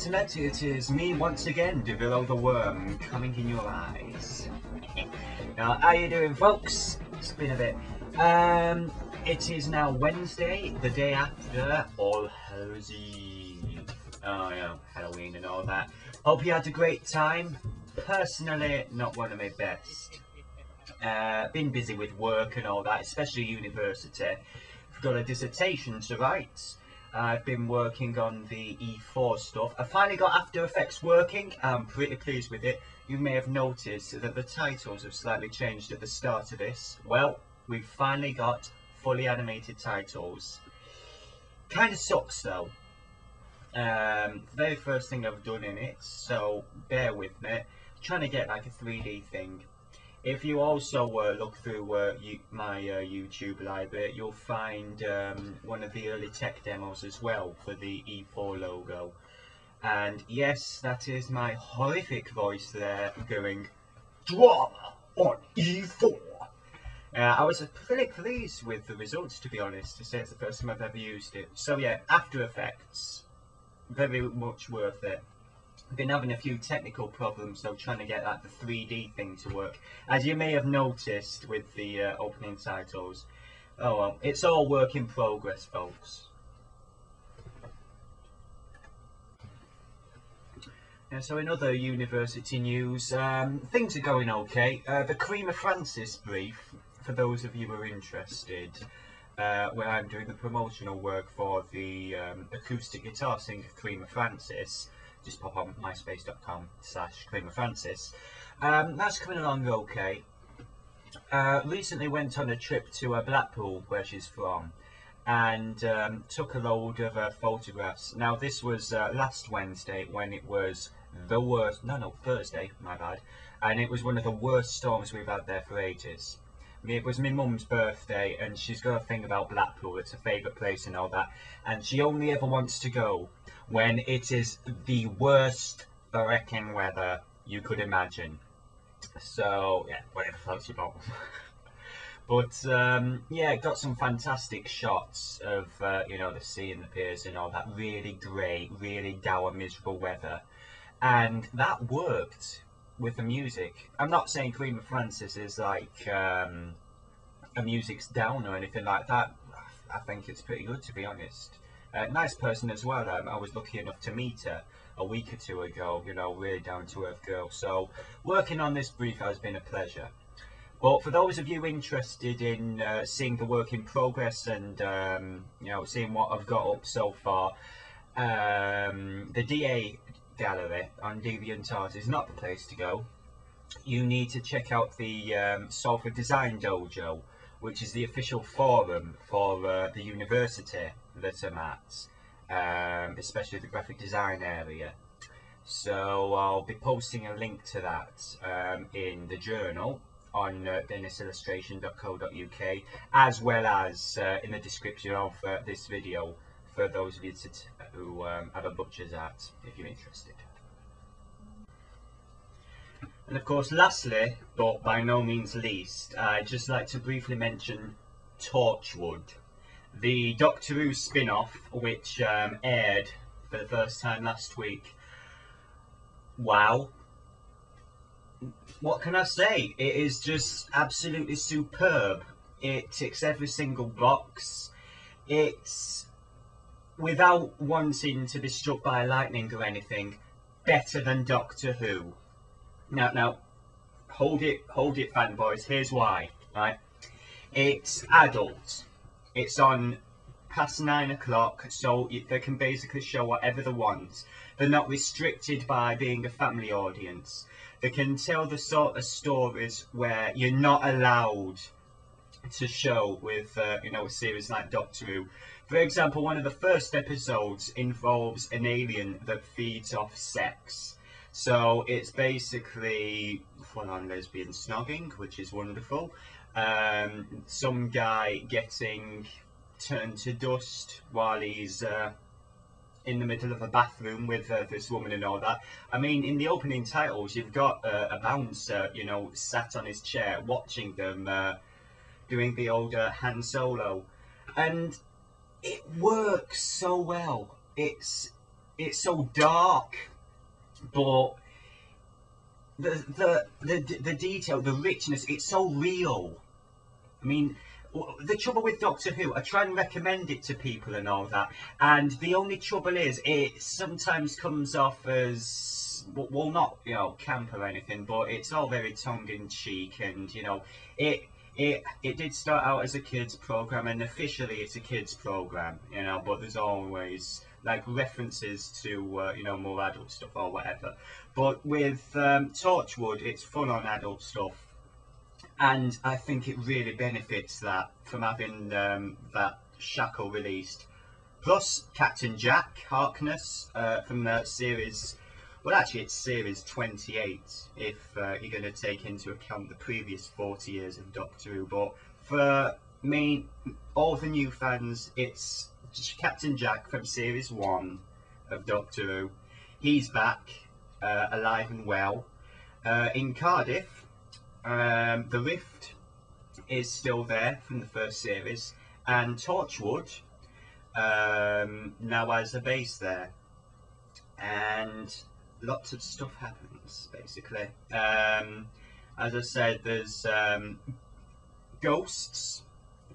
internet, it is me once again, Devillo the Worm, coming in your eyes. Now, how you doing, folks? It's been a bit. It is now Wednesday, the day after All Hallows Eve. Oh, yeah, Halloween and all that. Hope you had a great time. Personally, not one of my best. Been busy with work and all that, especially university. I've got a dissertation to write. I've been working on the E4 stuff. I finally got After Effects working. I'm pretty pleased with it. You may have noticed that the titles have slightly changed at the start of this. Well, we've finally got fully animated titles. Kind of sucks though. Very first thing I've done in it, so bear with me. Trying to get like a 3D thing. If you also look through my YouTube library, you'll find one of the early tech demos as well for the E4 logo. And yes, that is my horrific voice there going, drama on E4. I was pretty pleased with the results, to be honest, to say it's the first time I've ever used it. So yeah, After Effects, very much worth it. Been having a few technical problems though, trying to get like the 3D thing to work, as you may have noticed with the opening titles. Oh well, it's all work in progress, folks. So in other university news, things are going okay. The Karima Francis brief, for those of you who are interested, where I'm doing the promotional work for the acoustic guitar singer Karima Francis. Just pop on myspace.com/Karima Francis. That's coming along okay. Recently went on a trip to Blackpool, where she's from, and took a load of photographs. Now this was last Wednesday, when it was the worst, Thursday, my bad, and it was one of the worst storms we've had there for ages. It was my mum's birthday, and she's got a thing about Blackpool. It's a favourite place and all that, and she only ever wants to go when it is the worst wrecking weather you could imagine. So yeah, whatever floats your boat. But yeah, got some fantastic shots of you know, the sea and the piers and all that. Really grey, really dour, miserable weather, and that worked with the music. I'm not saying Karima Francis is like a music's down or anything like that. I think it's pretty good, to be honest. Nice person as well. I was lucky enough to meet her a week or two ago. You know, really down to earth girl. So working on this brief has been a pleasure. But for those of you interested in seeing the work in progress and you know, seeing what I've got up so far, the DA gallery on DeviantArt is not the place to go. You need to check out the Salford Design Dojo, which is the official forum for the university that I'm at, especially the graphic design area. So I'll be posting a link to that in the journal on dennisillustration.co.uk, as well as in the description of this video, for those of you who have a butcher's at, if you're interested. And of course, lastly, but by no means least, I'd just like to briefly mention Torchwood, the Doctor Who spin-off, which aired for the first time last week. Wow. What can I say? It is just absolutely superb. It ticks every single box. It's, without wanting to be struck by lightning or anything, better than Doctor Who. Now, hold it, fanboys. Here's why, right? It's adult. It's on past 9 o'clock, so they can basically show whatever they want. They're not restricted by being a family audience. They can tell the sort of stories where you're not allowed to show with, you know, a series like Doctor Who. For example, one of the first episodes involves an alien that feeds off sex. So it's basically full-on lesbian snogging, which is wonderful. Some guy getting turned to dust while he's in the middle of a bathroom with this woman and all that. I mean, in the opening titles, you've got a bouncer, you know, sat on his chair watching them doing the old Han Solo, and it works so well. It's it's so dark, but the detail, the richness, it's so real. I mean, the trouble with Doctor Who, I try and recommend it to people and all that, and the only trouble is it sometimes comes off as, well, not, you know, camp or anything, but it's all very tongue-in-cheek, and, you know, it did start out as a kids program, and officially it's a kids program, you know, but there's always like references to you know, more adult stuff or whatever. But with Torchwood, it's full on adult stuff, and I think it really benefits that from having that shackle released. Plus Captain Jack Harkness from the series, well, actually it's series 28 if you're going to take into account the previous 40 years of Doctor Who. But for me, all the new fans, it's Captain Jack from series 1 of Doctor Who. He's back, alive and well. In Cardiff, the Rift is still there from the first series, and Torchwood now has a base there, and lots of stuff happens, basically. As I said, there's Ghosts.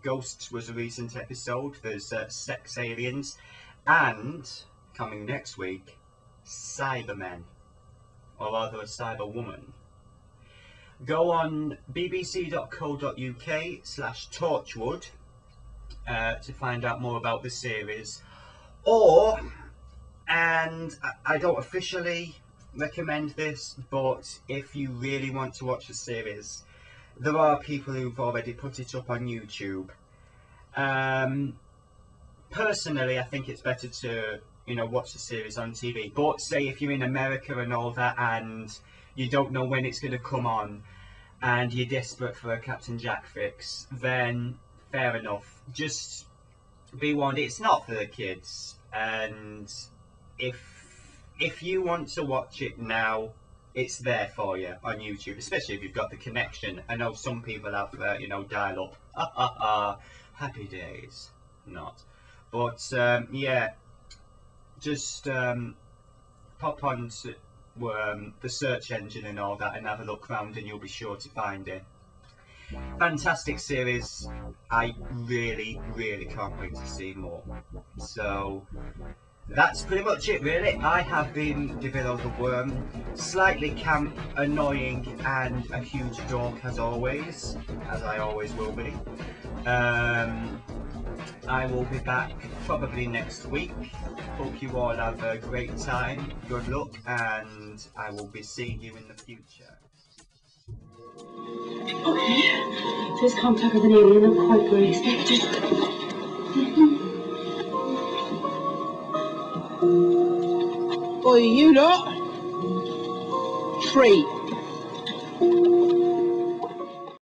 Ghosts was a recent episode. There's Sex Aliens, and coming next week, Cybermen, or rather a Cyberwoman. Go on bbc.co.uk/Torchwood to find out more about the series, or, and I don't officially recommend this, but if you really want to watch the series, there are people who've already put it up on YouTube. Personally, I think it's better to, you know, watch the series on TV. But say if you're in America and all that, and you don't know when it's going to come on, and you're desperate for a Captain Jack fix, then fair enough. Just be warned, it's not for the kids. And if you want to watch it now, it's there for you on YouTube, especially if you've got the connection. I know some people have, you know, dial up. Happy days. Not. But, yeah, just pop on to the search engine and all that and have a look around, and you'll be sure to find it. Fantastic series. I really, really can't wait to see more. So that's pretty much it, really. I have been Devillo the Worm, slightly camp, annoying, and a huge dork as always, as I always will be. I will be back probably next week. Hope you all have a great time, good luck, and I will be seeing you in the future. Okay, first contact with an alien, I'm quite very expected. Boy, you lot? 3.